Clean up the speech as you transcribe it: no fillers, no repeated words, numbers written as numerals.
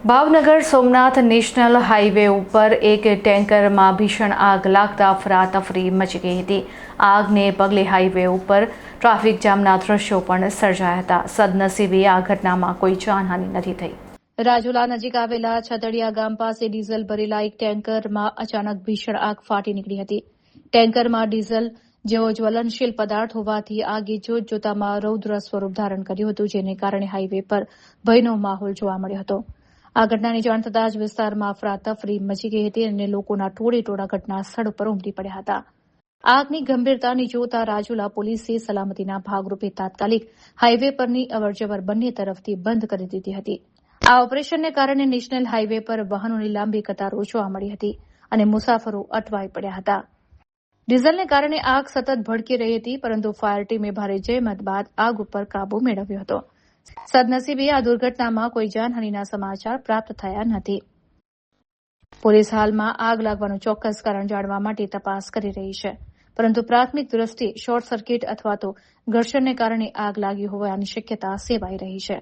Bhavnagar Somnath national highway ઉપર એક ટેન્કરમાં ભીષણ આગ લાગતા અફરાતફરી મચી ગઈ હતી। આગને પગલે હાઈવે ઉપર ટ્રાફિક જામના દ્રશ્યો પણ સર્જાયા હતા। સદનસીબે આ ઘટનામાં કોઈ જાનહાનિ નથી થઈ। રાજુલા નજીક આવેલા છતડિયા ગામ પાસે ડીઝલ ભરેલા એક ટેન્કરમાં અચાનક ભીષણ આગ ફાટી નીકળી હતી। ટેન્કરમાં ડીઝલ જેવો જ્વલનશીલ પદાર્થ હોવાથી આગે જોતજોતામાં રૌદ્ર સ્વરૂપ ધારણ કર્યું હતું, જેને કારણે હાઈવે પર ભયનો માહોલ જોવા મળ્યો હતો। આ ઘટનાની જાણ થતાં જ વિસ્તારમાં અફરાતફરી મચી ગઈ હતી અને લોકોના ટોળેટોળા ઘટના સ્થળ પર ઉમટી પડ્યા હતા। આગની ગંભીરતાને જોતા રાજુલા પોલીસે સલામતીના ભાગરૂપે તાત્કાલિક હાઈવે પરની અવરજવર બંને તરફથી બંધ કરી દીધી હતી। આ ઓપરેશનને કારણે નેશનલ હાઈવે પર વાહનોની લાંબી કતારો જોવા મળી હતી અને મુસાફરો અટવાઈ પડ્યા હતા। ડીઝલને કારણે આગ સતત ભડકી રહી હતી, પરંતુ ફાયર ટીમે ભારે જહેમત બાદ આગ ઉપર કાબુ મેળવ્યો હતો। સદનસીબે આ દુર્ઘટનામાં કોઈ જાનહાનિના સમાચાર પ્રાપ્ત થયા નથી। પોલીસ હાલમાં આગ લાગવાનું ચોક્કસ કારણ જાણવા માટે તપાસ કરી રહી છે, પરંતુ પ્રાથમિક દ્રષ્ટિએ શોર્ટ સર્કિટ અથવા તો ઘર્ષણને કારણે આગ લાગી હોવાની શક્યતા સેવાઈ રહી છે।